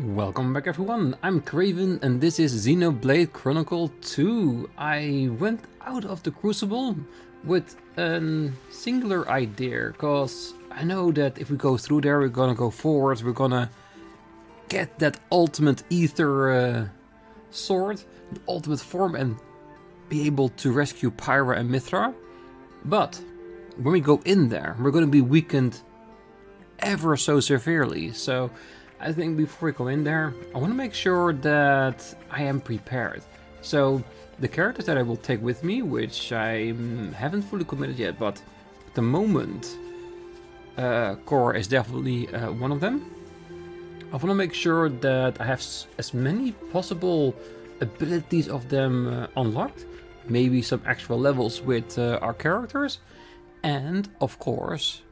Welcome back everyone, I'm Craven and this is Xenoblade Chronicle 2. I went out of the Crucible with a singular idea, cause I know that if we go through there we're gonna go forward, we're gonna get that ultimate ether sword, the ultimate form, and be able to rescue Pyra and Mithra. But when we go in there, we're gonna be weakened ever so severely, so I think before we go in there, I want to make sure that I am prepared. So the characters that I will take with me, which I haven't fully committed yet, but at the moment Core is definitely one of them. I want to make sure that I have as many possible abilities of them unlocked, maybe some extra levels with our characters, and of course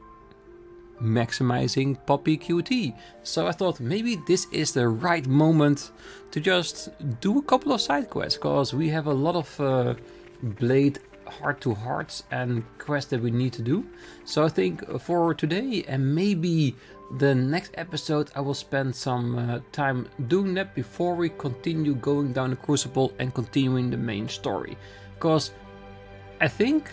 maximizing Poppy QT. So I thought maybe this is the right moment to just do a couple of side quests, because we have a lot of Blade heart-to-hearts and quests that we need to do. So I think for today and maybe the next episode I will spend some time doing that before we continue going down the Crucible and continuing the main story. Because I think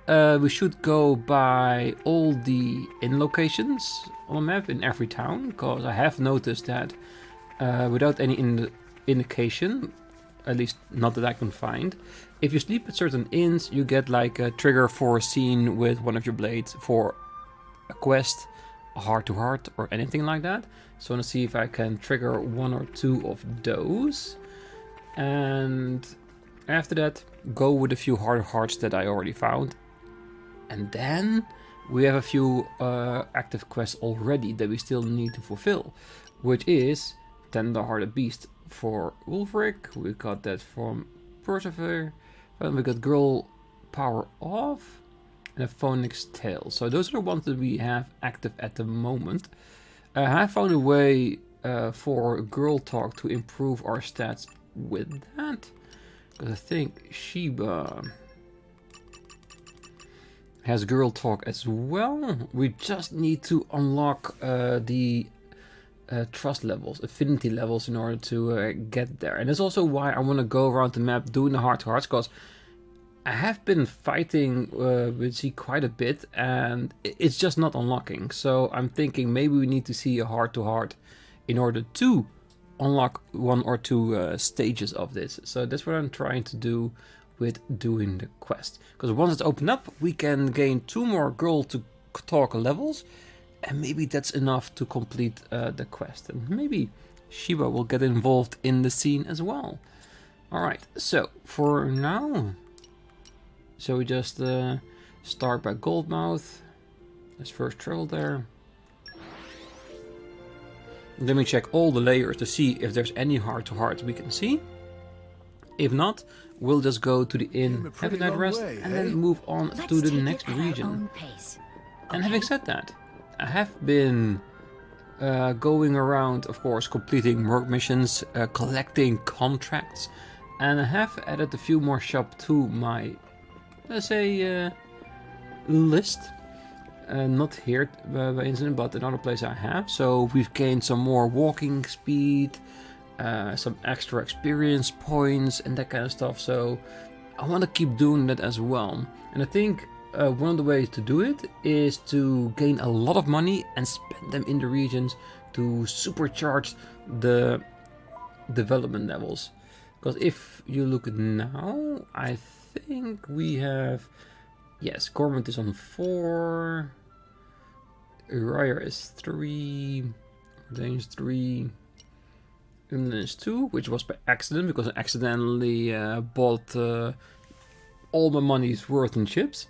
we should go by all the inn locations on the map in every town, because I have noticed that without any indication, at least not that I can find, if you sleep at certain inns you get like a trigger for a scene with one of your blades for a quest, a heart-to-heart or anything like that. So I want to see if I can trigger one or two of those, and after that go with a few heart-to-hearts that I already found. And then we have a few active quests already that we still need to fulfill, which is Tender-Hearted Beast for Ulfric. We got that from Persevere, and we got Girl Power Off and a Phoenix Tail. So those are the ones that we have active at the moment. I found a way for Girl Talk to improve our stats with that, because I think Sheba has Girl Talk as well. We just need to unlock the trust levels, affinity levels, in order to get there. And that's also why I want to go around the map doing the heart-to-hearts, because I have been fighting with Z quite a bit and it's just not unlocking. So I'm thinking maybe we need to see a heart-to-heart in order to unlock one or two stages of this. So that's what I'm trying to do with doing the quest, because once it's opened up we can gain 2 more Girl to Talk levels, and maybe that's enough to complete the quest, and maybe Sheba will get involved in the scene as well. Alright, so for now, so we just start by Goldmouth. Let's first travel there. Let me check all the layers to see if there's any heart-to-heart we can see. If not, we'll just go to the inhabited rest and then move on to the next region. And having said that, I have been going around, of course, completing work missions, collecting contracts, and I have added a few more shops to my, let's say, list. Not here by incident, but another place I have. So we've gained some more walking speed, some extra experience points and that kind of stuff, so I want to keep doing that as well. And I think one of the ways to do it is to gain a lot of money and spend them in the regions to supercharge the development levels. Because if you look now, I think we have, yes, Cormont is on 4, Uriah is 3, Ordain's 3, and then there's 2, which was by accident, because I accidentally bought all my money's worth in chips.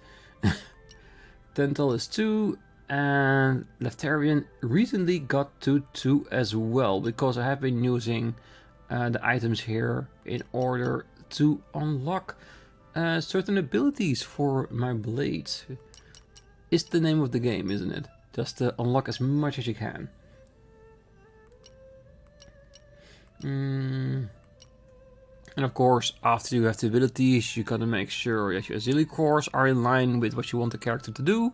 Dental is 2, and Leftarian recently got to 2 as well, because I have been using the items here in order to unlock certain abilities for my blades. It's the name of the game, isn't it? Just to unlock as much as you can. And of course, after you have the abilities, you gotta make sure that your auxiliary cores are in line with what you want the character to do,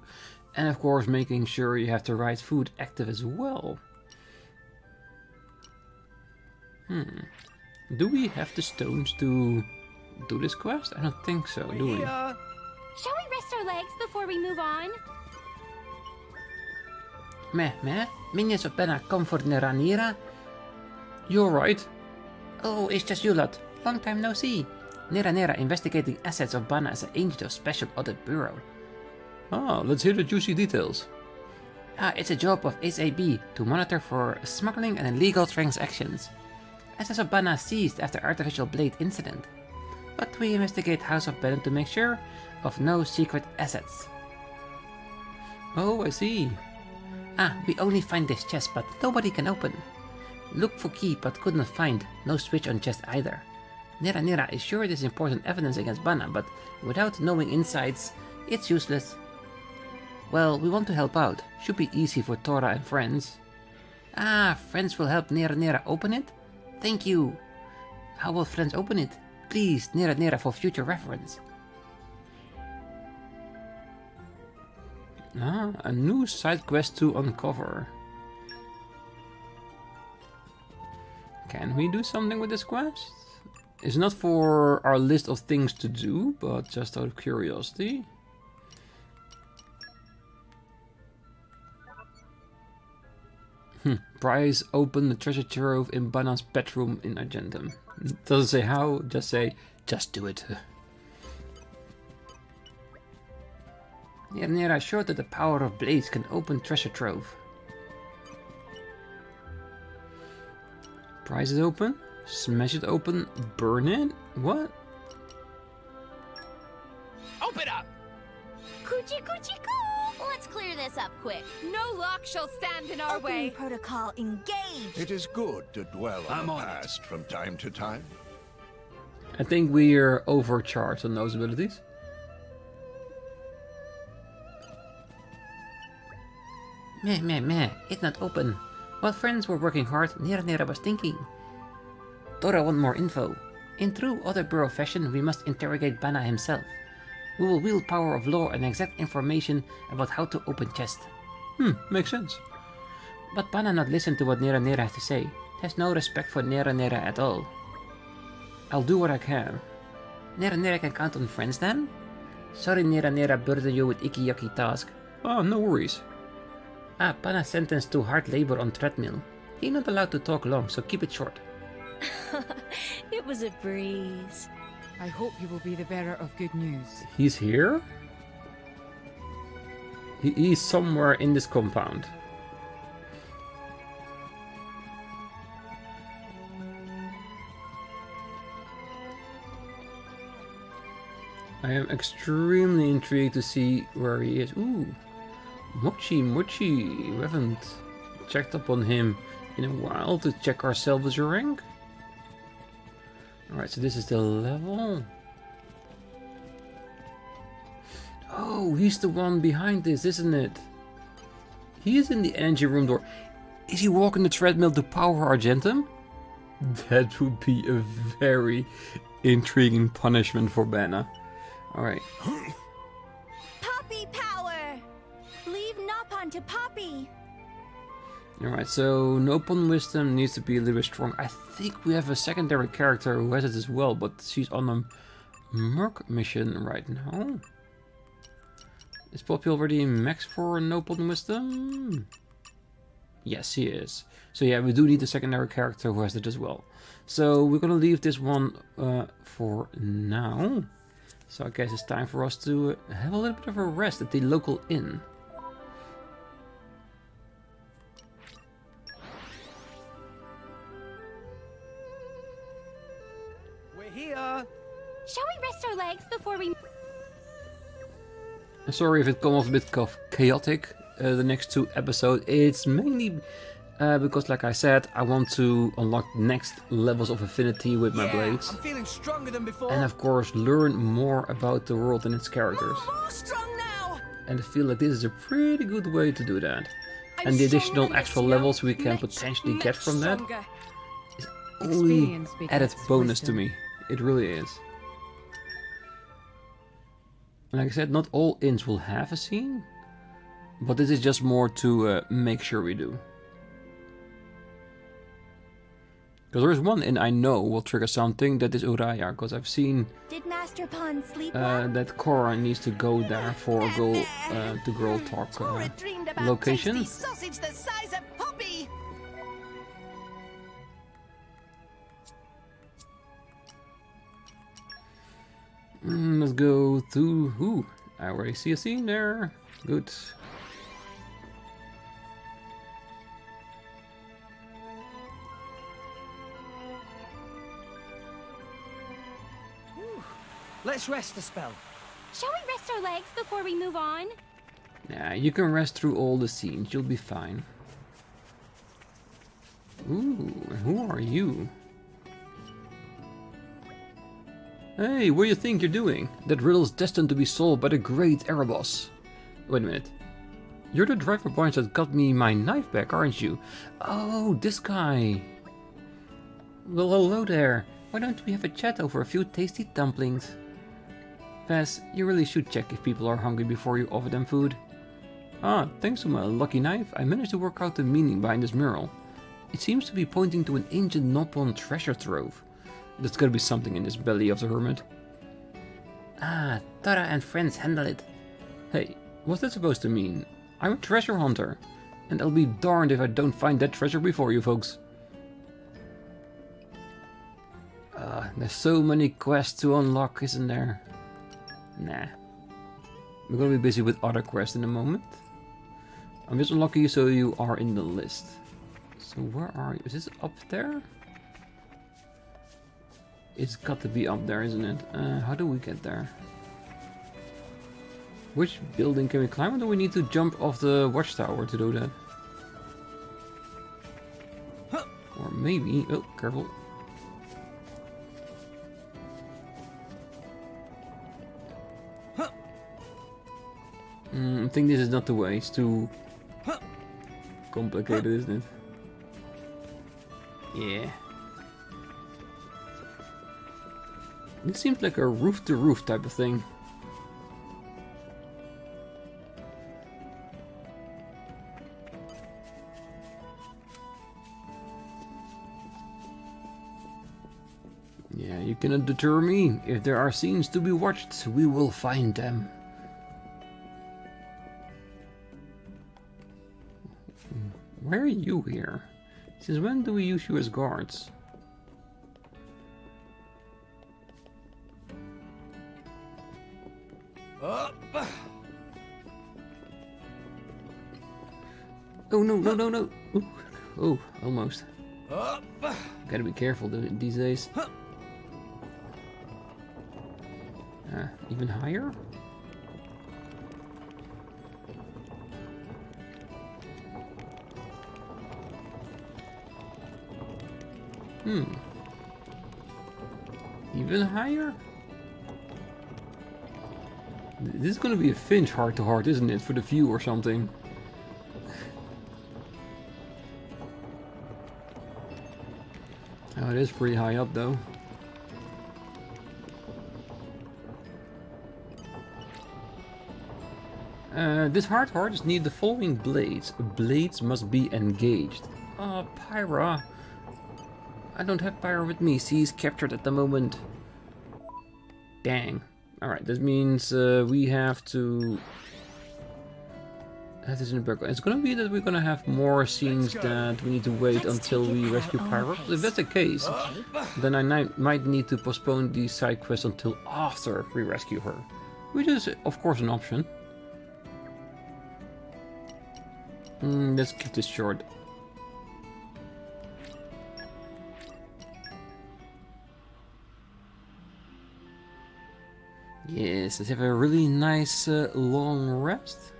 and of course making sure you have the right food active as well. Do we have the stones to do this quest? I don't think so, do we? Shall we rest our legs before we move on? Meh, minions of Benna come for Neranira. You're right. Oh, it's just you lot. Long time no see. Neranira investigating assets of Banna as an agent of Special Audit Bureau. Ah, let's hear the juicy details. It's a job of SAB to monitor for smuggling and illegal transactions. Assets of Banna seized after Artificial Blade incident. But we investigate House of Banna to make sure of no secret assets. Oh, I see. We only find this chest, but nobody can open. Look for key, but couldn't find. No switch on chest either. Neranira is sure it is important evidence against Banna, but without knowing insides, it's useless. Well, we want to help out. Should be easy for Tora and friends. Friends will help Neranira open it? Thank you. How will friends open it? Please, Neranira for future reference. A new side quest to uncover. Can we do something with this quest? It's not for our list of things to do, but just out of curiosity. Prize open the treasure trove in Banna's bedroom in Argentum. Doesn't say how, just say, just do it. Neranira showed that the power of blades can open treasure trove. Prize is open, smash it open, burn it? What? Open up! Coochie coochie coo! Let's clear this up quick. No lock shall stand in our way. Protocol engaged. It is good to dwell on the past from time to time. I think we're overcharged on those abilities. Meh, it's not open. While friends were working hard, Neranira was thinking. Tora want more info. In true Other Bureau fashion, we must interrogate Banna himself. We will wield power of law and exact information about how to open chest. Makes sense. But Banna not listen to what Neranira has to say. Has no respect for Neranira at all. I'll do what I can. Neranira can count on friends then? Sorry Neranira burden you with icky yucky task. Oh, no worries. Banna sentenced to hard labor on treadmill. He not allowed to talk long, so keep it short. It was a breeze. I hope you will be the bearer of good news. He's here? He is somewhere in this compound. I am extremely intrigued to see where he is. Ooh, Mochi. We haven't checked up on him in a while to check our salvage rank. Alright, so this is the level. Oh, he's the one behind this, isn't it? He is in the engine room door. Is he walking the treadmill to power Argentum? That would be a very intriguing punishment for Banna. Alright. Poppy power! Leave Nopon to Poppy! Alright, so Nopon Wisdom needs to be a little bit strong. I think we have a secondary character who has it as well, but she's on a Merc mission right now. Is Poppy already max for Nopon Wisdom? Yes, he is. So yeah, we do need a secondary character who has it as well. So we're gonna leave this one for now. So I guess it's time for us to have a little bit of a rest at the local inn. We're here! Shall we rest our legs before we... Sorry if it comes off a bit chaotic, the next two episodes. It's mainly because, like I said, I want to unlock next levels of affinity with my blades. I'm feeling stronger than before. And of course, learn more about the world and its characters. More strong now! And I feel like this is a pretty good way to do that. And the additional extra levels we can potentially get from that is only added bonus to me. It really is. Like I said, not all inns will have a scene, but this is just more to make sure we do. Because there's one inn I know will trigger something, that is Uraya, because I've seen Did Master Pond sleep well? that Cora needs to go there for a girl, to girl talk location. Sausage the size of Poppy. Let's go to... Ooh, I already see a scene there. Good. Let's rest a spell. Shall we rest our legs before we move on? Yeah, you can rest through all the scenes. You'll be fine. Ooh, who are you? Hey, what do you think you're doing? That riddle's destined to be solved by the great Erebos. Wait a minute. You're the driver boy that got me my knife back, aren't you? Oh, this guy. Well, hello there. Why don't we have a chat over a few tasty dumplings? Vaz, you really should check if people are hungry before you offer them food. Ah, thanks to my lucky knife, I managed to work out the meaning behind this mural. It seems to be pointing to an ancient Noppon treasure trove. There's gotta be something in this belly of the hermit. Ah, Tora and friends handle it. Hey, what's that supposed to mean? I'm a treasure hunter, and I'll be darned if I don't find that treasure before you folks. There's so many quests to unlock, isn't there? Nah. We're gonna be busy with other quests in a moment. I'm just unlucky so you are in the list. So where are you? Is this up there? It's got to be up there, isn't it? How do we get there? Which building can we climb, or do we need to jump off the watchtower to do that? Or maybe... Oh, careful. I think this is not the way. It's too complicated, isn't it? Yeah. It seems like a roof-to-roof type of thing. Yeah, you cannot deter me. If there are scenes to be watched, we will find them. Why are you here? Since when do we use you as guards? Up. Oh no, no, no, no! Ooh. Oh, almost. Up. Gotta be careful these days. Even higher? Even higher? This is gonna be a Finch heart-to-heart, isn't it? For the view or something. Oh, it is pretty high up though. This heart-to-heart needs the following blades. Blades must be engaged. Oh, Pyra. I don't have Pyra with me. She's captured at the moment. Dang. Alright, that means we have to... That is in the background. It's gonna be that we're gonna have more scenes that we need to wait until we rescue Pyra. If that's the case, then I might need to postpone the side quest until after we rescue her. Which is, of course, an option. Let's keep this short. Yes, let's have a really nice long rest.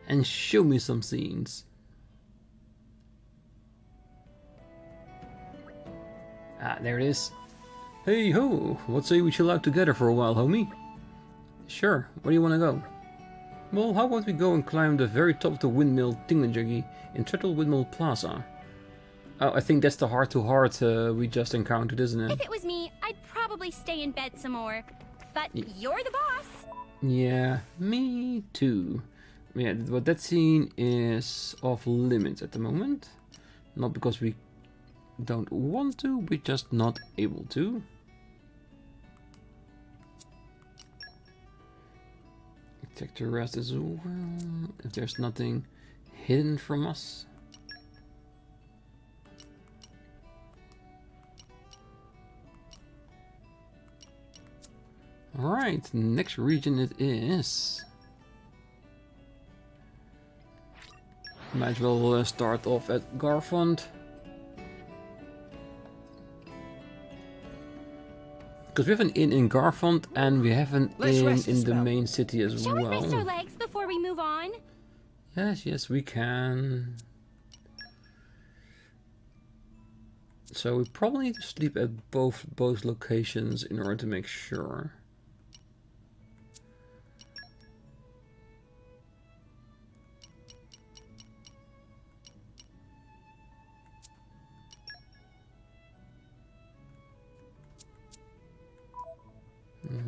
And show me some scenes. Ah, there it is. Hey ho, what say we chill out together for a while, homie? Sure, where do you want to go? Well, how about we go and climb the very top of the windmill thingamajiggy in Treadle Windmill Plaza? Oh, I think that's the heart-to-heart we just encountered, isn't it? If it was me, I'd probably stay in bed some more. But you're the boss. Yeah, me too. Yeah, but that scene is off limits at the moment. Not because we don't want to, we're just not able to. Check the rest as well, if there's nothing hidden from us. Alright, next region it is. Might as well start off at Garfond. Because we have an inn in Garfond and we have an inn in the main city as Shall we well. rest our legs before we move on? Yes, yes, we can. So we probably need to sleep at both locations in order to make sure.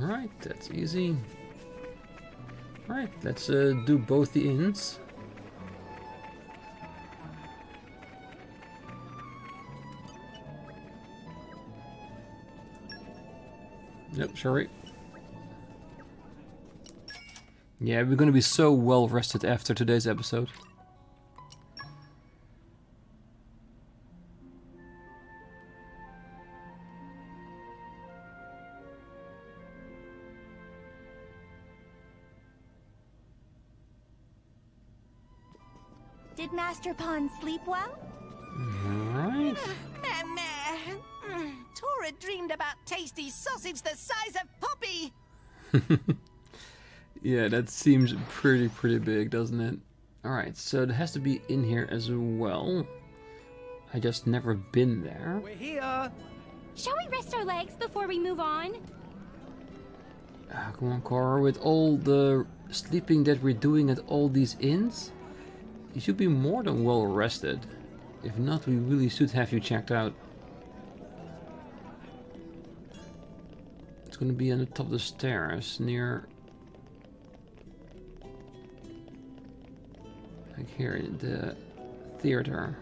Alright, that's easy. Alright, let's do both the inns. Yep, sorry. Yeah, we're gonna be so well rested after today's episode. Did Master Pawn sleep well? Alright. Tora dreamed about tasty sausage the size of Poppy. Yeah, that seems pretty big, doesn't it? Alright, so it has to be in here as well. I just never been there. We're here. Shall we rest our legs before we move on? Come on, Cora, with all the sleeping that we're doing at all these inns, you should be more than well rested. If not, we really should have you checked out. It's gonna be on the top of the stairs, near... like here, in the theater.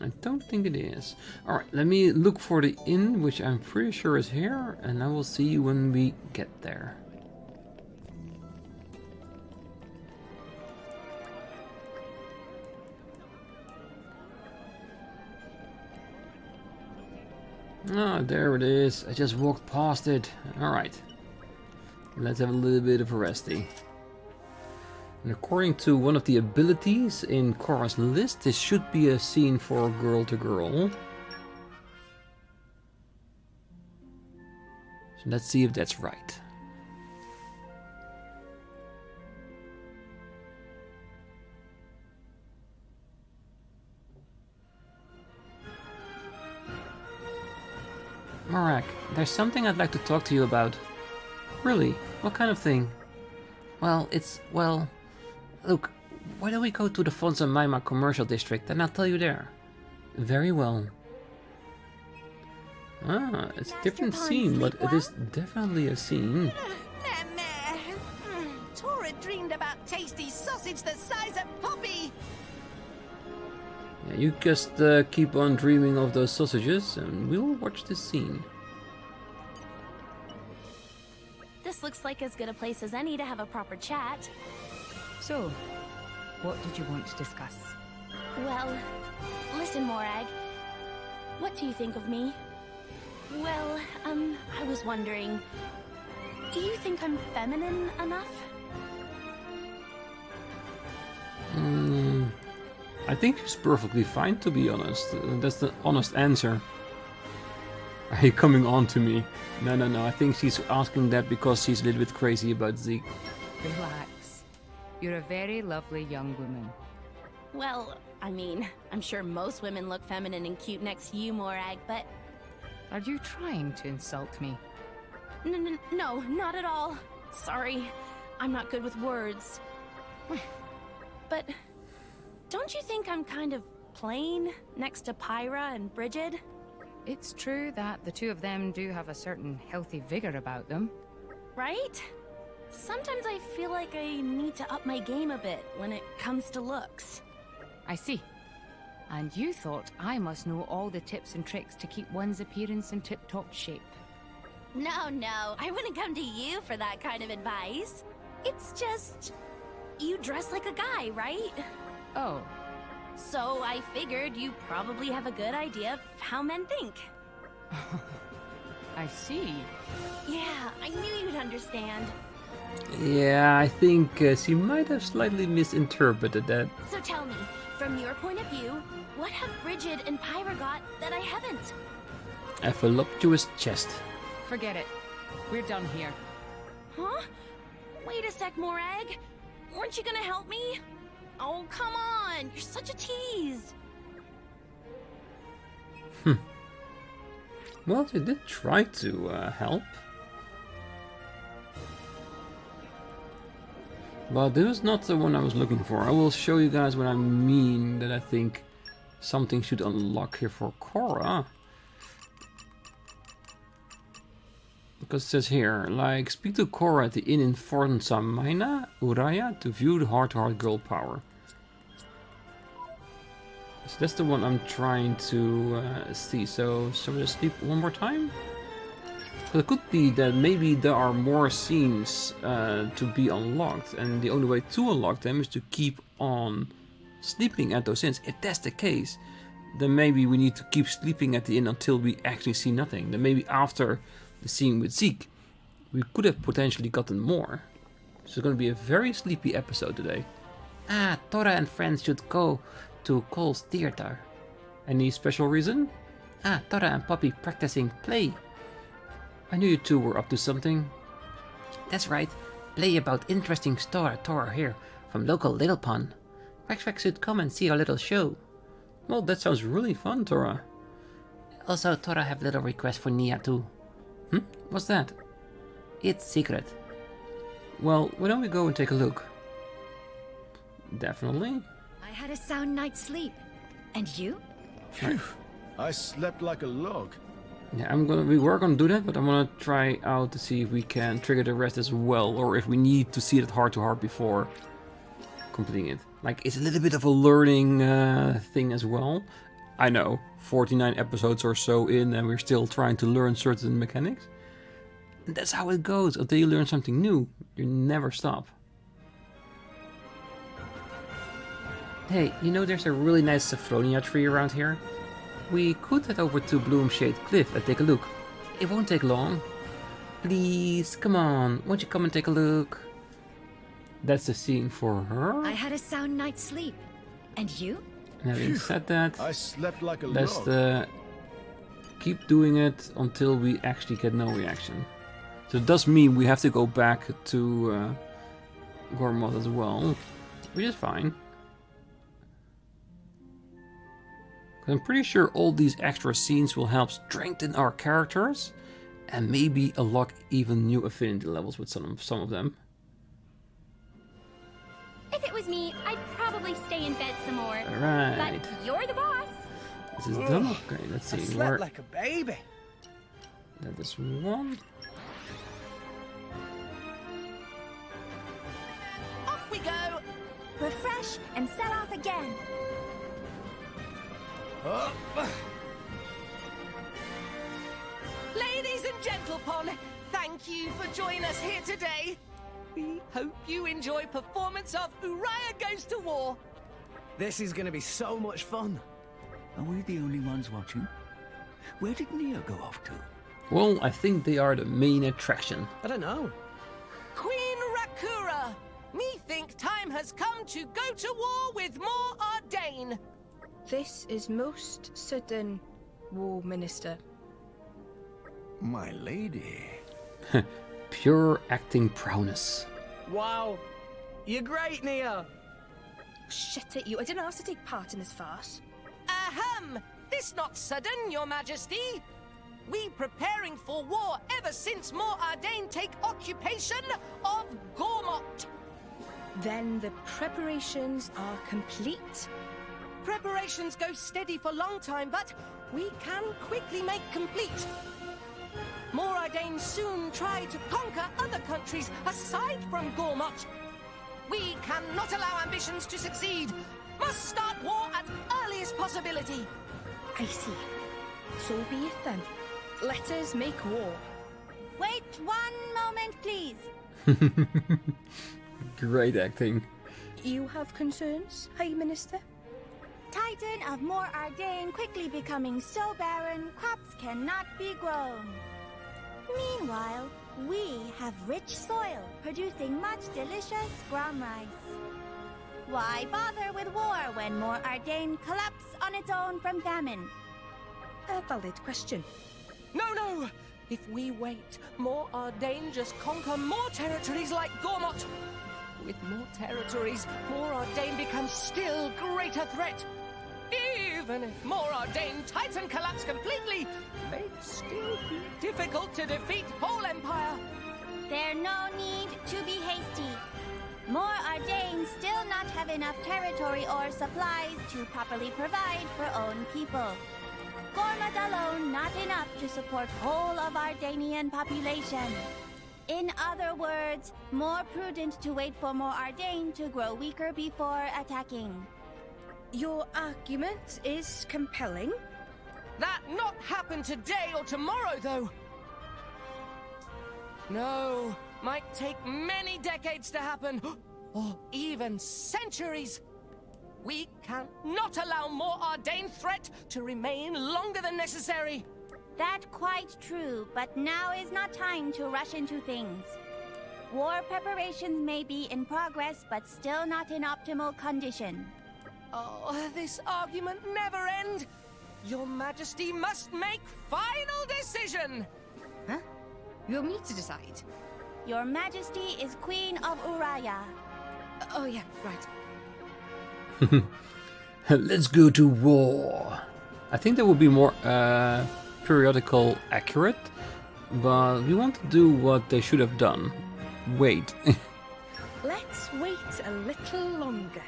I don't think it is. Alright, let me look for the inn, which I'm pretty sure is here, and I will see you when we get there. Ah, there it is. I just walked past it. Alright. Let's have a little bit of a resty. And according to one of the abilities in Cora's list, this should be a scene for girl to girl. So let's see if that's right. Marak, there's something I'd like to talk to you about. Really? What kind of thing? Well, look, why don't we go to the Fonsa Maima commercial district and I'll tell you there. Very well. Ah, it's a different scene, but it is definitely a scene. Tora dreamed about tasty sausage the size of Poppy. Yeah, you just keep on dreaming of those sausages and we'll watch this scene. This looks like as good a place as any to have a proper chat. So, what did you want to discuss? Well, listen, Morag. What do you think of me? Well, I was wondering, do you think I'm feminine enough? I think she's perfectly fine, to be honest. That's the honest answer. Are you coming on to me? No. I think she's asking that because she's a little bit crazy about Zeke. Relax. You're a very lovely young woman. Well, I mean, I'm sure most women look feminine and cute next to you, Morag, but... Are you trying to insult me? No, not at all. Sorry, I'm not good with words. But don't you think I'm kind of plain next to Pyra and Brigid? It's true that the two of them do have a certain healthy vigor about them. Right? Sometimes I feel like I need to up my game a bit when it comes to looks. I see. And you thought I must know all the tips and tricks to keep one's appearance in tip-top shape. No, no, I wouldn't come to you for that kind of advice. It's just... you dress like a guy, right? Oh, So I figured you probably have a good idea of how men think. I see. Yeah, I knew you'd understand. Yeah, I think she might have slightly misinterpreted that. So tell me, from your point of view, what have Bridget and Pyra got that I haven't? A voluptuous chest. Forget it. We're done here. Huh? Wait a sec, Morag. Weren't you gonna help me? Oh, come on. You're such a tease. Well, she did try to help. But this is not the one I was looking for. I will show you guys what I mean, that I think something should unlock here for Cora. Because it says here, like, speak to Cora at the inn in Forza Mina, Uraya, to view the heart-to-heart girl power. So that's the one I'm trying to see. So we just sleep one more time? But it could be that maybe there are more scenes to be unlocked, and the only way to unlock them is to keep on sleeping at those scenes. If that's the case, then maybe we need to keep sleeping at the inn until we actually see nothing. Then maybe after the scene with Zeke, we could have potentially gotten more. So it's going to be a very sleepy episode today. Ah, Tora and friends should go to Cole's theater. Any special reason? Ah, Tora and Poppy practicing play. I knew you two were up to something. That's right, play about interesting Tora here from local Little Pond. Rex should come and see our little show. Well, that sounds really fun, Tora. Also, Tora have little request for Nia too. What's that? It's secret. Well, why don't we go and take a look? Definitely. I had a sound night's sleep. And you? I slept like a log. Yeah, we were gonna do that, but I'm gonna try out to see if we can trigger the rest as well, or if we need to see it heart-to-heart before completing it. Like, it's a little bit of a learning thing as well. I know, 49 episodes or so in, and we're still trying to learn certain mechanics. And that's how it goes. Until you learn something new, you never stop. Hey, you know there's a really nice Saffronia tree around here? We could head over to Bloomshade Cliff and take a look. It won't take long. Please, come on, won't you come and take a look? That's the scene for her. I had a sound night's sleep. And you? Having said that, I slept like a let's log. keep doing it until we actually get no reaction. So it does mean we have to go back to Gormoth as well, which is fine. I'm pretty sure all these extra scenes will help strengthen our characters and maybe unlock even new affinity levels with some of them. If it was me, I'd probably stay in bed some more. Alright. But you're the boss. This is done. Okay, let's see. I slept like a baby. That is one. Off we go! Refresh and set off again. Ladies and gentlemen, thank you for joining us here today. We hope you enjoy performance of Uriah Goes to War. This is going to be so much fun. Are we the only ones watching? Where did Nia go off to? Well, I think they are the main attraction. I don't know. Queen Rakura, methink time has come to go to war with more Ardain. This is most sudden, War Minister. My lady. Pure acting prowess. Wow. You're great, Nia. Shit at you, I didn't ask to take part in this farce. Ahem! This not sudden, your majesty. We preparing for war ever since more Ardain take occupation of Gormott. Then the preparations are complete. Preparations go steady for long time, but we can quickly make complete. More Ardain soon try to conquer other countries aside from Gormott. We cannot allow ambitions to succeed. Must start war at earliest possibility. I see. So be it then. Let us make war. Wait 1 moment, please. Great acting. You have concerns, High Minister? Titan of More Ardain quickly becoming so barren, crops cannot be grown. Meanwhile, we have rich soil, producing much delicious grom rice. Why bother with war when More Ardain collapse on its own from famine? A valid question. No! If we wait, More Ardain just conquer more territories like Gormott. With more territories, More Ardain becomes still greater threat. Even if More Ardain Titan collapse completely, may still be difficult to defeat whole Empire. There's no need to be hasty. More Ardain still not have enough territory or supplies to properly provide for own people. Gormott alone not enough to support whole of Ardanian population. In other words, more prudent to wait for More Ardain to grow weaker before attacking. Your argument is compelling. That not happen today or tomorrow, though. No, might take many decades to happen, or even centuries. We cannot allow More Ardain threat to remain longer than necessary. That quite true, but now is not time to rush into things. War preparations may be in progress, but still not in optimal condition. Oh, this argument never ends. Your Majesty must make final decision. Huh? You want me to decide? Your Majesty is Queen of Uraya. Oh yeah, right. Let's go to war. I think that would be more periodical accurate, but we want to do what they should have done. Wait. Let's wait a little longer.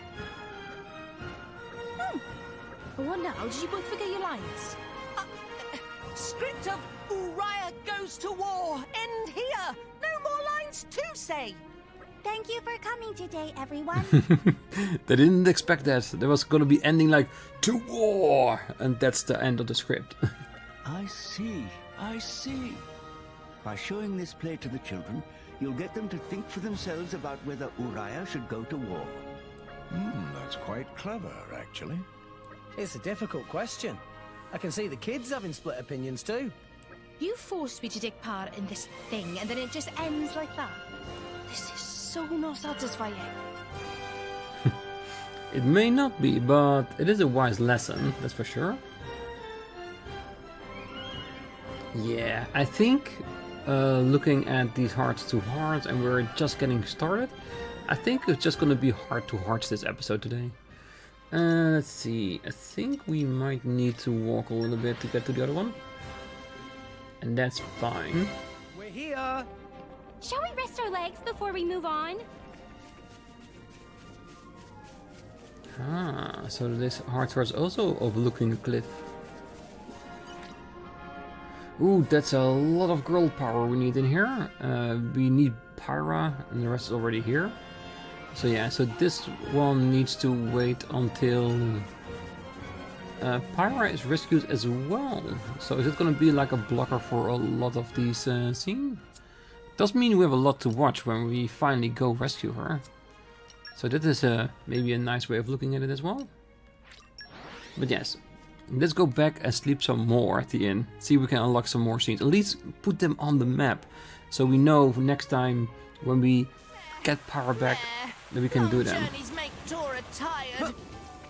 I wonder, how did you both forget your lines? Script of Uraya goes to war. End here. No more lines to say. Thank you for coming today, everyone. They didn't expect that. There was going to be ending like, to war! And that's the end of the script. I see. By showing this play to the children, you'll get them to think for themselves about whether Uraya should go to war. That's quite clever, actually. It's a difficult question. I can see the kids having split opinions too. You forced me to take part in this thing, and then it just ends like that. This is so not satisfying. It may not be, but it is a wise lesson, that's for sure. Yeah, I think looking at these hearts to hearts, and we're just getting started, I think it's just going to be heart to hearts this episode today. Let's see, I think we might need to walk a little bit to get to the other one. And that's fine. We're here! Shall we rest our legs before we move on? Ah, so this heart is also overlooking a cliff. Ooh, that's a lot of girl power we need in here. We need Pyra, and the rest is already here. So yeah, so this one needs to wait until Pyra is rescued as well. So is it going to be like a blocker for a lot of these scenes? Does mean we have a lot to watch when we finally go rescue her. So that is maybe a nice way of looking at it as well. But yes, let's go back and sleep some more at the inn. See if we can unlock some more scenes. At least put them on the map, so we know for next time when we get power back that we can do them. Journeys make Dora tired.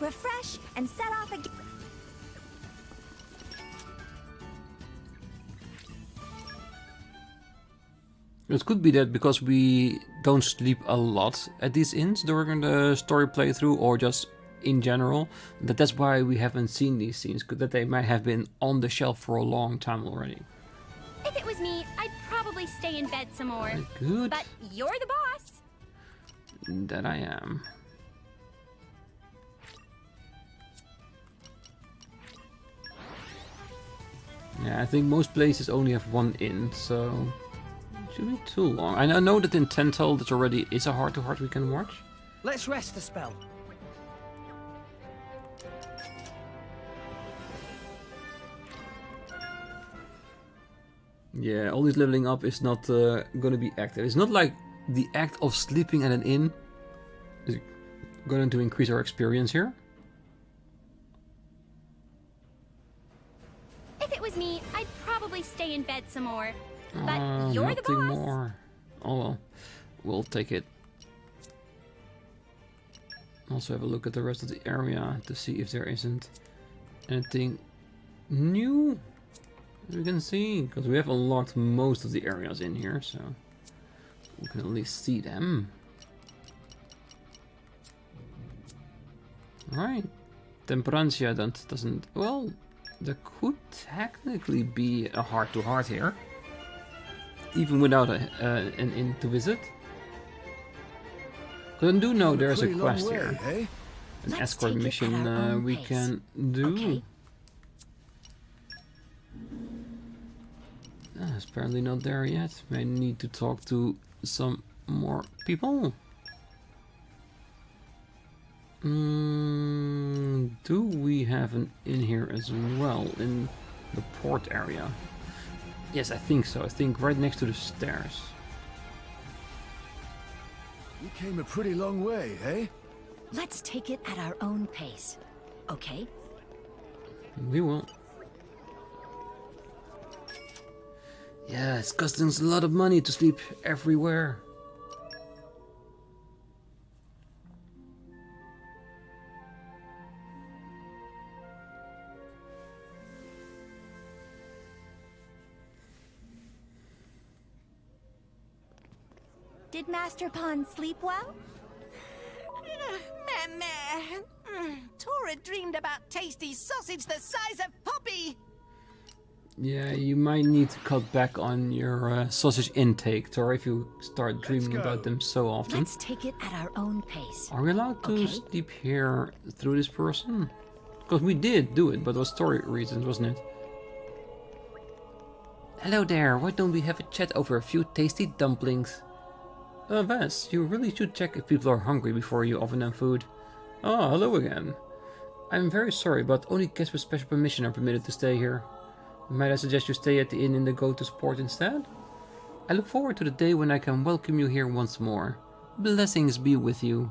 Refresh and set off again. It could be that because we don't sleep a lot at these inns during the story playthrough, or just in general, that's why we haven't seen these scenes, that they might have been on the shelf for a long time already. If it was me, I'd probably stay in bed some more. Good. But you're the boss. That I am. Yeah, I think most places only have one inn, so it shouldn't be too long. I know that in Tental that already is a heart-to-heart we can watch. Let's rest a spell. Yeah, all this leveling up is not gonna be active. It's not like the act of sleeping at an inn is going to increase our experience here. If it was me, I'd probably stay in bed some more. But you're the nothing boss. more. Oh well, we'll take it. Also have a look at the rest of the area to see if there isn't anything new we can see, because we have unlocked most of the areas in here, so we can at least see them. Right, Temperancia doesn't. Well, there could technically be a heart-to-heart here, even without an inn to visit. Because I do know there's a quest here, an escort mission we can do. Okay. It's apparently not there yet. May need to talk to some more people. Do we have an inn here as well in the port area? Yes, I think so. I think right next to the stairs. You came a pretty long way, eh? Let's take it at our own pace, okay? We will. Yeah, it's costing us a lot of money to sleep everywhere. Did Master Pond sleep well? Tora dreamed about tasty sausage the size of Poppy. Yeah, you might need to cut back on your sausage intake, Tora, if you start dreaming about them so often. Let's take it at our own pace. Are we allowed to sleep here through this person? Because we did do it, but it was story reasons, wasn't it? Hello there, why don't we have a chat over a few tasty dumplings? Vas, you really should check if people are hungry before you offer them food. Ah, hello again. I'm very sorry, but only guests with special permission are permitted to stay here. Might I suggest you stay at the inn in the Go to Sport instead? I look forward to the day when I can welcome you here once more. Blessings be with you.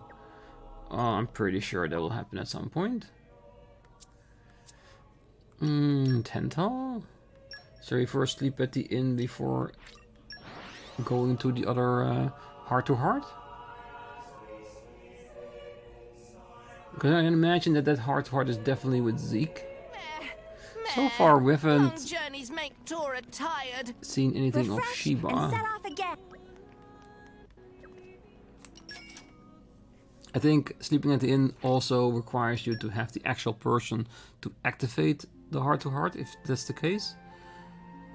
I'm pretty sure that will happen at some point. Tental? Sorry for a sleep at the inn before going to the other heart-to-heart? Because I imagine that heart-to-heart is definitely with Zeke. So far we haven't journeys make Tora tired. seen anything of Sheba. And set off again. I think sleeping at the inn also requires you to have the actual person to activate the heart-to-heart, if that's the case.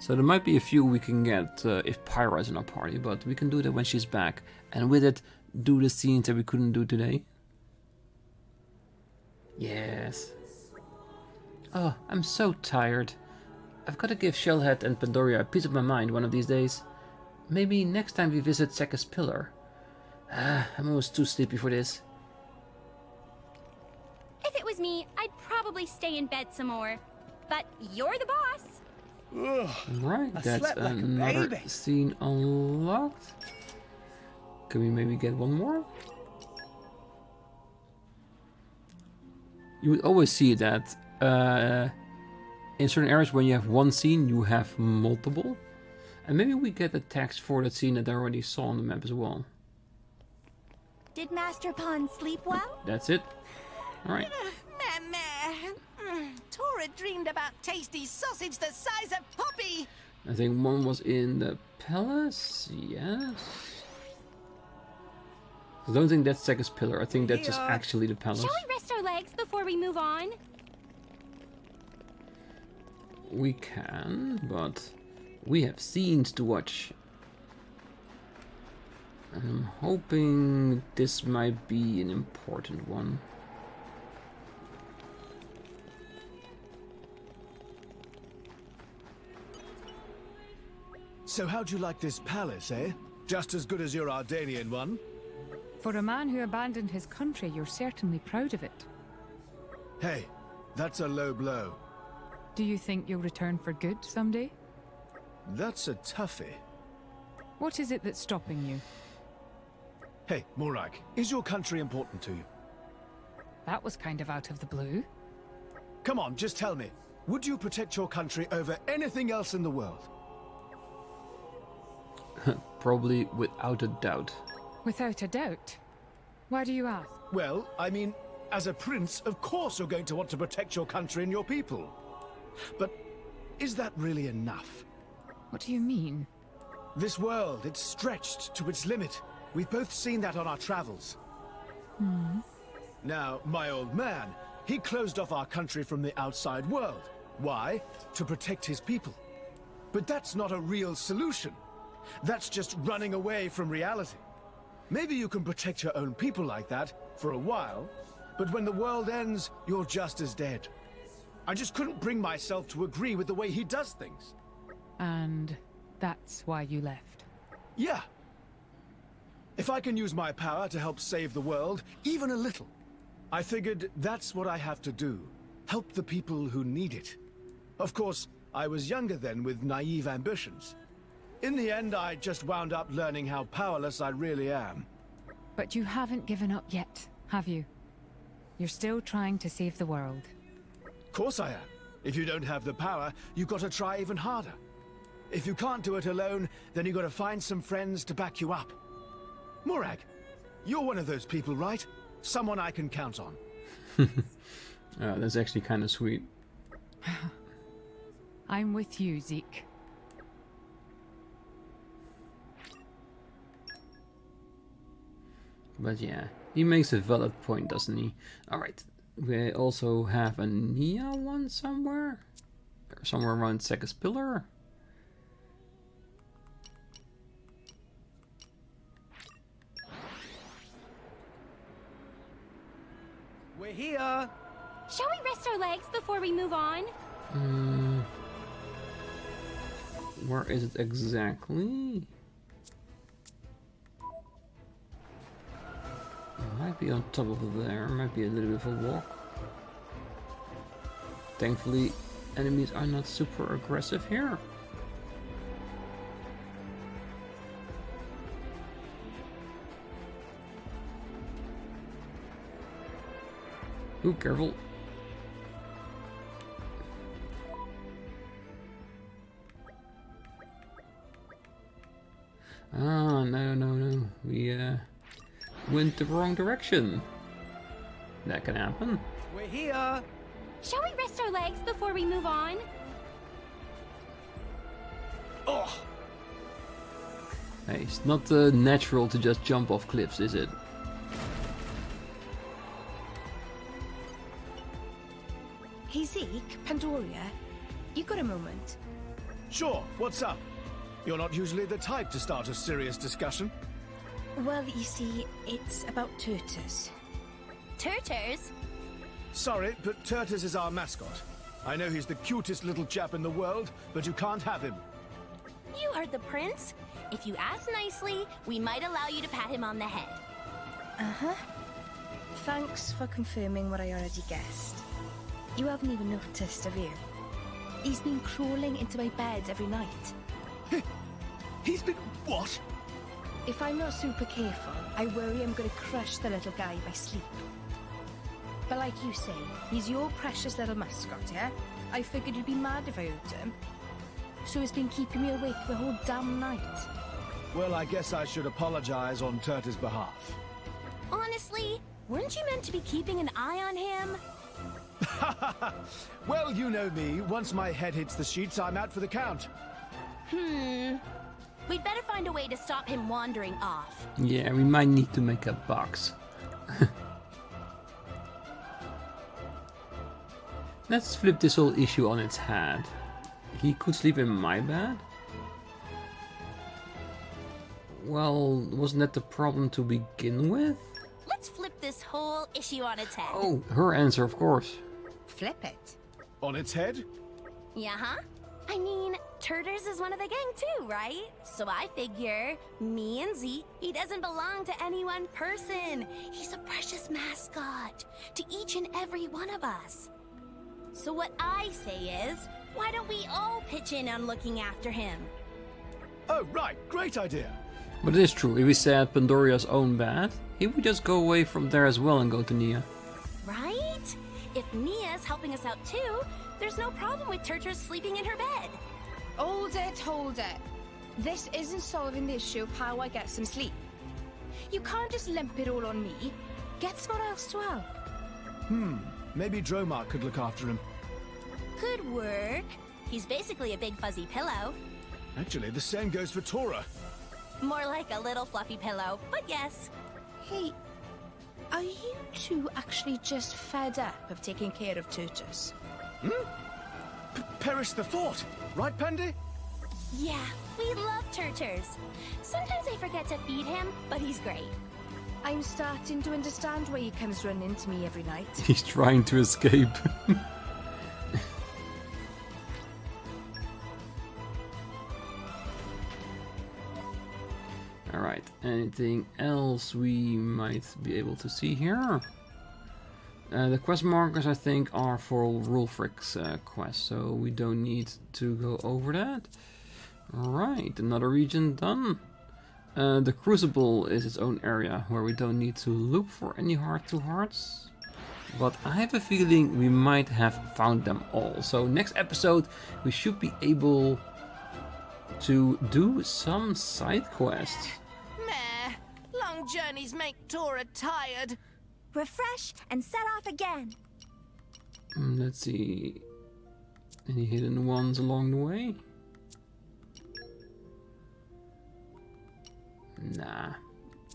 So there might be a few we can get if Pyra is in our party, but we can do that when she's back. And with it, do the scenes that we couldn't do today. Yes. Oh, I'm so tired. I've got to give Shellhead and Pandoria a piece of my mind one of these days. Maybe next time we visit Sekka's Pillar. I'm almost too sleepy for this. If it was me, I'd probably stay in bed some more. But you're the boss. Right, that's another scene unlocked. Can we maybe get one more? You would always see that in certain areas when you have one scene, you have multiple. And maybe we get a text for that scene that I already saw on the map as well. Did Master Pond sleep well? That's it. Alright. Tora dreamed about tasty sausage the size of Poppy. I think one was in the palace. Yes. I don't think that's Sekka's Pillar. I think that's just actually the palace. Shall we rest our legs before we move on? We can, but we have scenes to watch. I'm hoping this might be an important one. So how'd you like this palace, eh? Just as good as your Ardanian one? For a man who abandoned his country, you're certainly proud of it. Hey, that's a low blow. Do you think you'll return for good someday? That's a toughie. What is it that's stopping you? Hey, Morag, is your country important to you? That was kind of out of the blue. Come on, just tell me. Would you protect your country over anything else in the world? Probably without a doubt. Without a doubt? Why do you ask? Well, I mean, as a prince, of course you're going to want to protect your country and your people. But is that really enough? What do you mean? This world, it's stretched to its limit. We've both seen that on our travels. Now, my old man, he closed off our country from the outside world. Why? To protect his people. But that's not a real solution. That's just running away from reality. Maybe you can protect your own people like that for a while, but when the world ends, you're just as dead. I just couldn't bring myself to agree with the way he does things. And that's why you left? Yeah. If I can use my power to help save the world, even a little, I figured that's what I have to do. Help the people who need it. Of course, I was younger then with naive ambitions. In the end, I just wound up learning how powerless I really am. But you haven't given up yet, have you? You're still trying to save the world. Of course I am. If you don't have the power, you've got to try even harder. If you can't do it alone, then you've got to find some friends to back you up. Morag, you're one of those people, right? Someone I can count on. That's actually kind of sweet. I'm with you, Zeke. But yeah, he makes a valid point, doesn't he? Alright, we also have a Nia one somewhere? Somewhere around Sega's Pillar? We're here! Shall we rest our legs before we move on? Where is it exactly? It might be on top of there, might be a little bit of a walk. Thankfully, enemies are not super aggressive here. Ooh, careful. Ah, no. We went the wrong direction. That can happen. We're here! Shall we rest our legs before we move on? Oh! Hey, it's not natural to just jump off cliffs, is it? Hey Zeke, Pandoria, you got a moment? Sure, what's up? You're not usually the type to start a serious discussion. Well, you see, it's about Turtles. Turtles? Sorry, but Turtus is our mascot. I know he's the cutest little chap in the world, but you can't have him. You heard the prince. If you ask nicely, we might allow you to pat him on the head. Uh-huh. Thanks for confirming what I already guessed. You haven't even noticed, have you? He's been crawling into my bed every night. He's been what? If I'm not super careful, I worry I'm gonna crush the little guy by sleep. But like you say, he's your precious little mascot, yeah? I figured you'd be mad if I hurt him. So it's been keeping me awake the whole damn night. Well, I guess I should apologize on Turtus' behalf. Honestly, weren't you meant to be keeping an eye on him? Well, you know me. Once my head hits the sheets, I'm out for the count. We'd better find a way to stop him wandering off. Yeah, we might need to make a box. Let's flip this whole issue on its head. He could sleep in my bed? Well, wasn't that the problem to begin with? Let's flip this whole issue on its head. Oh, her answer, of course. Flip it. On its head? Yeah, huh? I mean, Turters is one of the gang too, right? So I figure, me and Zeke, he doesn't belong to any one person. He's a precious mascot to each and every one of us. So what I say is, why don't we all pitch in on looking after him? Oh, right. Great idea. But it is true, if we set Pandoria's own bed, he would just go away from there as well and go to Nia. Right? If Nia's helping us out too, there's no problem with Turters sleeping in her bed. Hold it. This isn't solving the issue of how I get some sleep. You can't just lump it all on me. Get someone else to help. Maybe Dromar could look after him. Could work. He's basically a big fuzzy pillow. Actually, the same goes for Tora. More like a little fluffy pillow, but yes. Hey, are you two actually just fed up of taking care of Turtles? Perish the thought. Right, Pandy? Yeah, we love Turters. Sometimes I forget to feed him, but he's great. I'm starting to understand why he comes running to me every night. He's trying to escape. Alright, anything else we might be able to see here? The quest markers, I think, are for Rulfric's quest, so we don't need to go over that. Alright, another region done. The Crucible is its own area, where we don't need to look for any heart-to-hearts. But I have a feeling we might have found them all. So next episode, we should be able to do some side quests. Meh. Long journeys make Tora tired. Refresh and set off again. Let's see. Any hidden ones along the way? Nah.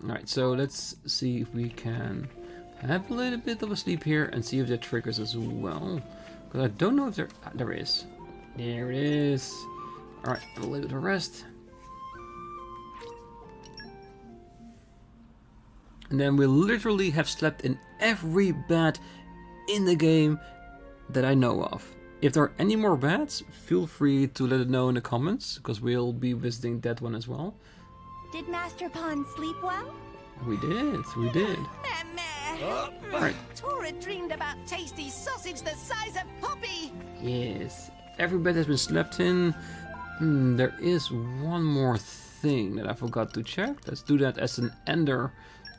Alright, so let's see if we can have a little bit of a sleep here and see if that triggers as well. Because I don't know if there is. There it is. Alright, have a little bit of rest. And then we literally have slept in every bed in the game that I know of. If there are any more beds, feel free to let it know in the comments, because we'll be visiting that one as well. Did Master Pawn sleep well? We did. Right. Tora dreamed about tasty sausage the size of Poppy. Yes. Every bed has been slept in. There is one more thing that I forgot to check. Let's do that as an ender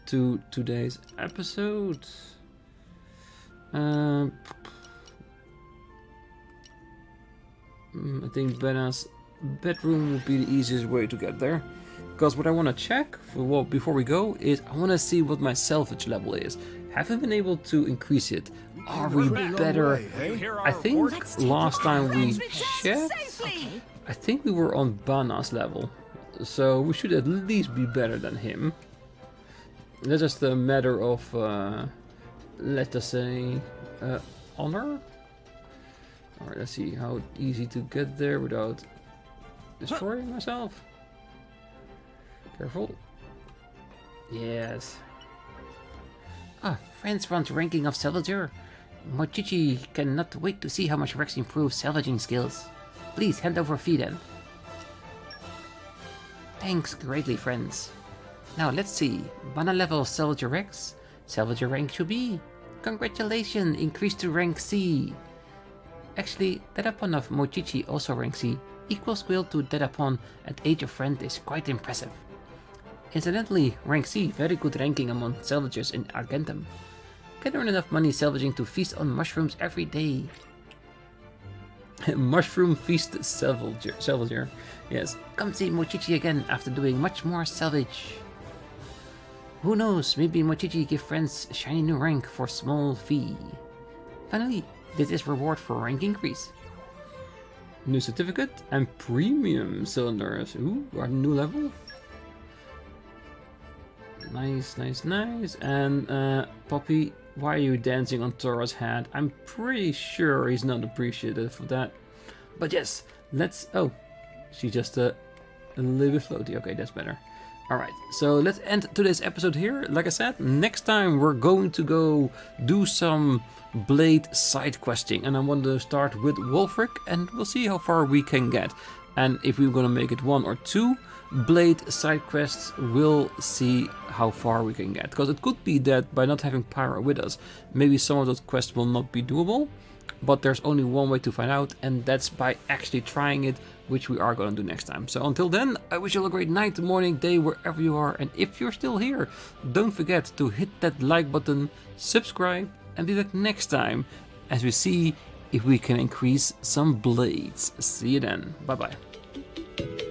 to today's episode. I think Benna's bedroom would be the easiest way to get there. Because what I want to check before we go is I want to see what my salvage level is. Have we been able to increase it? Are we better? I think last time we checked, I think we were on Banna's level. So we should at least be better than him. That's just a matter of, let us say, honor. Alright, let's see how easy to get there without destroying myself. Careful. Yes. Friends want ranking of Salvager. Mochichi cannot wait to see how much Rex improves salvaging skills. Please hand over fee then. Thanks greatly, friends. Now let's see. Banna level Salvager Rex. Salvager rank should be. Congratulations, increased to rank C. Actually, Dedapon of Mochichi also rank C. Equal skill to Dedapon at Age of Friend is quite impressive. Incidentally, rank C, very good ranking among salvagers in Argentum. Can earn enough money salvaging to feast on mushrooms every day. Mushroom feast salvager. Yes. Come see Mochichi again after doing much more salvage. Who knows, maybe Mochichi give friends a shiny new rank for small fee. Finally, this is reward for rank increase. New certificate and premium cylinders. Ooh, our new level. Nice. And Poppy, why are you dancing on Tora's head? I'm pretty sure he's not appreciative of that. But yes, let's... Oh, she's just a little bit floaty. Okay, that's better. Alright, so let's end today's episode here. Like I said, next time we're going to go do some Blade side questing. And I want to start with Wulfric, and we'll see how far we can get. And if we're going to make it 1 or 2 Blade side quests, we'll see how far we can get. Because it could be that by not having Pyra with us, maybe some of those quests will not be doable. But there's only one way to find out, and that's by actually trying it, which we are going to do next time. So until then, I wish you all a great night, morning, day, wherever you are. And if you're still here, don't forget to hit that like button, subscribe, and be back next time as we see if we can increase some blades. See you then. Bye bye.